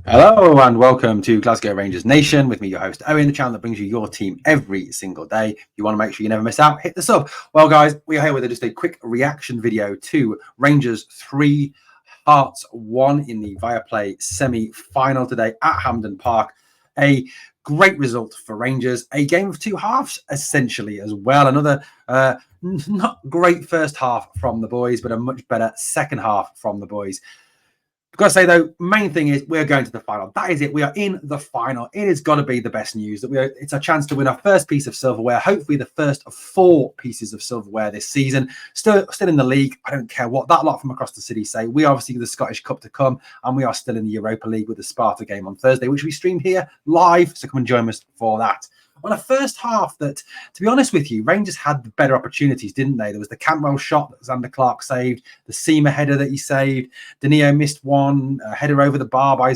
Hello and welcome to Glasgow Rangers Nation with me, your host Owen, the channel that brings you your team every single day. If you want to make sure you never miss out, hit the sub. Well, guys, we are here with just a quick reaction video to Rangers 3, Hearts 1 in the Viaplay semi-final today at Hampden Park. A great result for Rangers. A game of two halves, essentially, as well. Another not great first half from the boys, but a much better second half from the boys. I've got to say, though, main thing is we're going to the final. That is it. We are in the final. It has got to be the best news. It's a chance to win our first piece of silverware, hopefully the first of 4 pieces of silverware this season. Still in the league. I don't care what that lot from across the city say. We obviously the Scottish Cup to come, and we are still in the Europa League with the Sparta game on Thursday, which we streamed here live. So come and join us for that. On a first half that, to be honest with you, Rangers had the better opportunities, didn't they? There was the Cantwell shot that Xander Clark saved, the Seamer header that he saved. Danilo missed one, a header over the bar by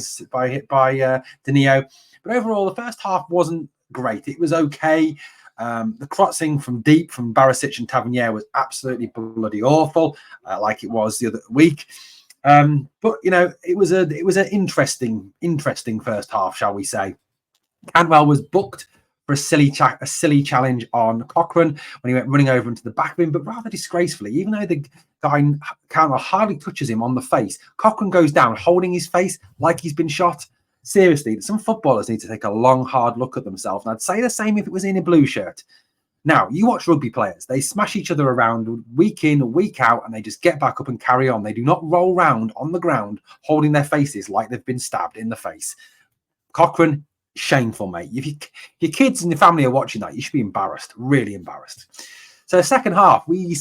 Danilo. But overall, the first half wasn't great. It was okay. The crossing from deep from Barisic and Tavernier was absolutely bloody awful, like it was the other week. But you know, it was an interesting first half, shall we say? Cantwell was booked for a silly challenge on Cochrane when he went running over into the back of him, but rather disgracefully, even though the guy Cantwell hardly touches him on the face, Cochrane goes down holding his face like he's been shot. Seriously, some footballers need to take a long, hard look at themselves. And I'd say the same if it was in a blue shirt. Now, you watch rugby players. They smash each other around week in, week out, and they just get back up and carry on. They do not roll round on the ground holding their faces like they've been stabbed in the face. Cochrane, shameful, mate. If your kids and your family are watching that, you should be embarrassed, really embarrassed. So second half, we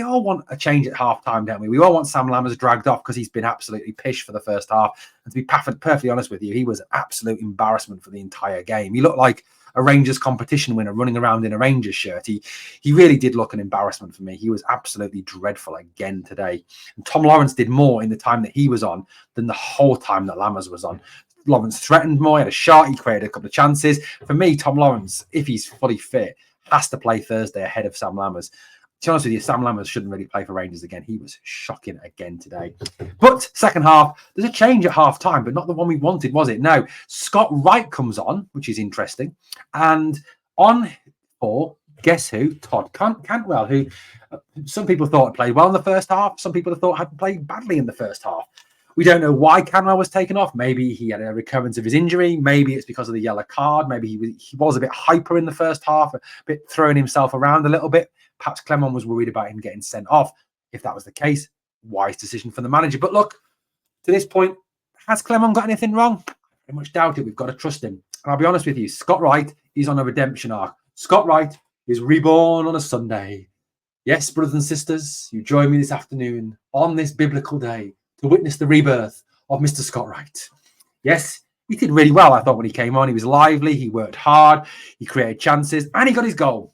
all want a change at half time, don't we? We all want Sam Lammers dragged off because he's been absolutely pish for the first half. And to be perfectly honest with you, he was an absolute embarrassment for the entire game. He looked like a Rangers competition winner running around in a Rangers shirt. He really did look an embarrassment for me. He was absolutely dreadful again today. And Tom Lawrence did more in the time that he was on than the whole time that Lammers was on. Lawrence threatened more, he had a shot, he created a couple of chances. For me, Tom Lawrence, if he's fully fit, has to play Thursday ahead of Sam Lammers. To be honest with you, Sam Lammers shouldn't really play for Rangers again. He was shocking again today. But second half, there's a change at half time, but not the one we wanted, was it? No. Scott Wright comes on, which is interesting. And on for, guess who? Todd Cantwell, who some people thought played well in the first half. Some people thought had played badly in the first half. We don't know why Cantwell was taken off. Maybe he had a recurrence of his injury. Maybe it's because of the yellow card. Maybe he was a bit hyper in the first half, a bit throwing himself around a little bit. Perhaps Clement was worried about him getting sent off. If that was the case, wise decision from the manager. But look, to this point, has Clement got anything wrong? I very much doubt it. We've got to trust him. And I'll be honest with you, Scott Wright is on a redemption arc. Scott Wright is reborn on a Sunday. Yes, brothers and sisters, you join me this afternoon on this biblical day to witness the rebirth of Mr. Scott Wright. Yes, he did really well, I thought, when he came on. He was lively, he worked hard, he created chances, and he got his goal.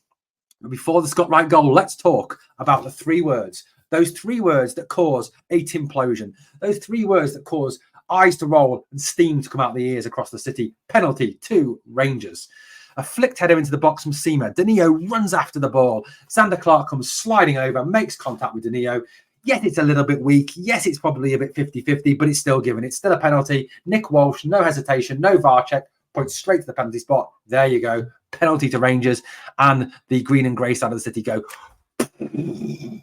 But before the Scott Wright goal, let's talk about the 3 words. Those 3 words that cause a implosion. Those 3 words that cause eyes to roll and steam to come out the ears across the city. Penalty to Rangers. A flicked header into the box from Seamer. Danilo runs after the ball. Xander Clark comes sliding over, makes contact with Danilo. Yes, it's a little bit weak. Yes, it's probably a bit 50-50, but it's still given. It's still a penalty. Nick Walsh, no hesitation, no VAR check, points straight to the penalty spot. There you go. Penalty to Rangers. And the green and grey side of the city go. And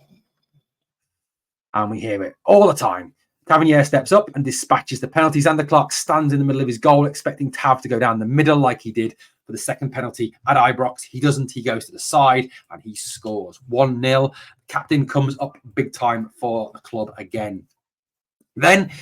we hear it all the time. Tavernier steps up and dispatches the penalty. Xander Clark stands in the middle of his goal, expecting Tav to go down the middle like he did for the second penalty at Ibrox. He doesn't. He goes to the side and he scores 1-0. Captain comes up big time for the club again. Then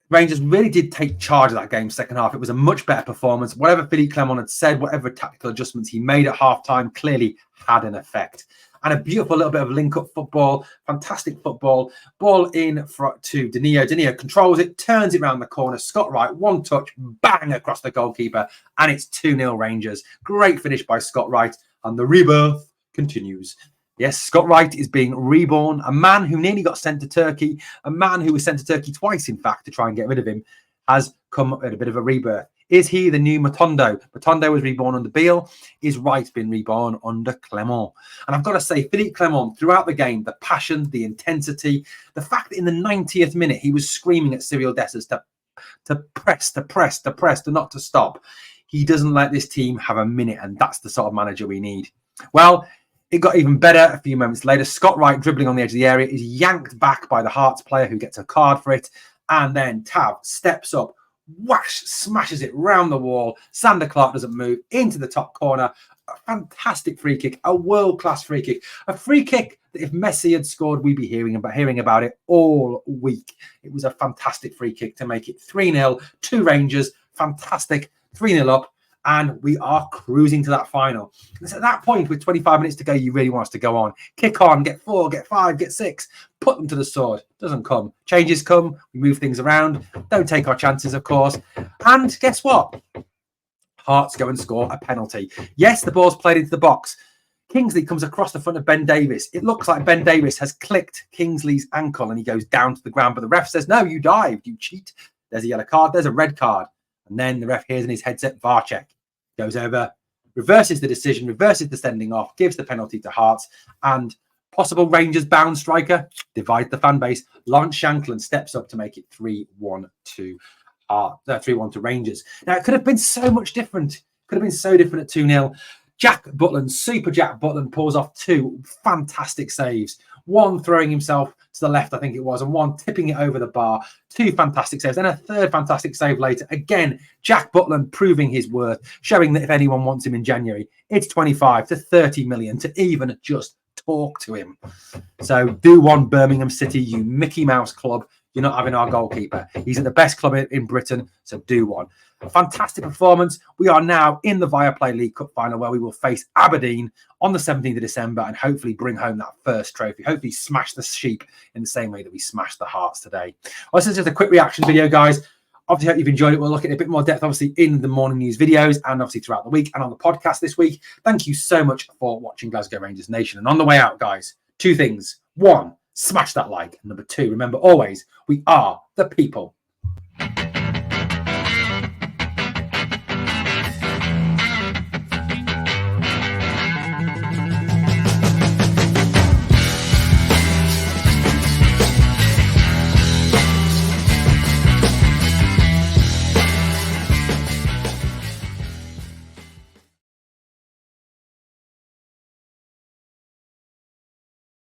Rangers really did take charge of that game second half. It was a much better performance. Whatever Philippe Clement had said, whatever tactical adjustments he made at half-time clearly had an effect. And a beautiful little bit of link-up football, fantastic football. Ball in to Danilo. Danilo controls it, turns it around the corner. Scott Wright, one touch, bang across the goalkeeper, and it's 2-0 Rangers. Great finish by Scott Wright, and the rebirth continues. Yes, Scott Wright is being reborn. A man who nearly got sent to Turkey, a man who was sent to Turkey twice, in fact, to try and get rid of him, has come at a bit of a rebirth. Is he the new Matondo? Matondo was reborn under Beale. Is Wright been reborn under Clement? And I've got to say, Philippe Clement, throughout the game, the passion, the intensity, the fact that in the 90th minute, he was screaming at Cyril Dessers to press, to not to stop. He doesn't let this team have a minute, and that's the sort of manager we need. Well, it got even better a few moments later. Scott Wright, dribbling on the edge of the area, is yanked back by the Hearts player who gets a card for it. And then Tav steps up, whash, smashes it round the wall. Sander Clark doesn't move into the top corner. A fantastic free kick, a world-class free kick. A free kick that if Messi had scored, we'd be hearing about it all week. It was a fantastic free kick to make it 3-0 to Rangers. Fantastic, 3-0 up. And we are cruising to that final. It's at that point, with 25 minutes to go, you really want us to go on. Kick on, get 4, get 5, get 6. Put them to the sword. Doesn't come. Changes come. We move things around. Don't take our chances, of course. And guess what? Hearts go and score a penalty. Yes, the ball's played into the box. Kingsley comes across the front of Ben Davis. It looks like Ben Davis has clicked Kingsley's ankle and he goes down to the ground. But the ref says, no, you dived. You cheat. There's a yellow card. There's a red card. And then the ref hears in his headset, VAR check. Goes over, reverses the decision, reverses the sending off, gives the penalty to Hearts, and possible Rangers bound striker divides the fan base. Lawrence Shankland steps up to make it 3-1 to 3-1 to Rangers. Now, it could have been so much different. Could have been so different at 2-0. Jack Butland, Super Jack Butland, pulls off 2 fantastic saves. One throwing himself to the left, I think it was, and one tipping it over the bar. 2 fantastic saves, and a 3rd fantastic save later. Again, Jack Butland proving his worth, showing that if anyone wants him in January, it's 25 to 30 million to even just talk to him. So do one, Birmingham City, you Mickey Mouse club. You're not having our goalkeeper. He's at the best club in Britain, so do one. A fantastic performance. We are now in the Viaplay League Cup Final, where we will face Aberdeen on the 17th of December and hopefully bring home that first trophy. Hopefully smash the sheep in the same way that we smashed the Hearts today. Well, this is just a quick reaction video, guys. Obviously, hope you've enjoyed it. We'll look at it a bit more depth, obviously, in the morning news videos and obviously throughout the week and on the podcast this week. Thank you so much for watching Glasgow Rangers Nation. And on the way out, guys, 2 things. 1, smash that like. And number 2, remember always, we are the people.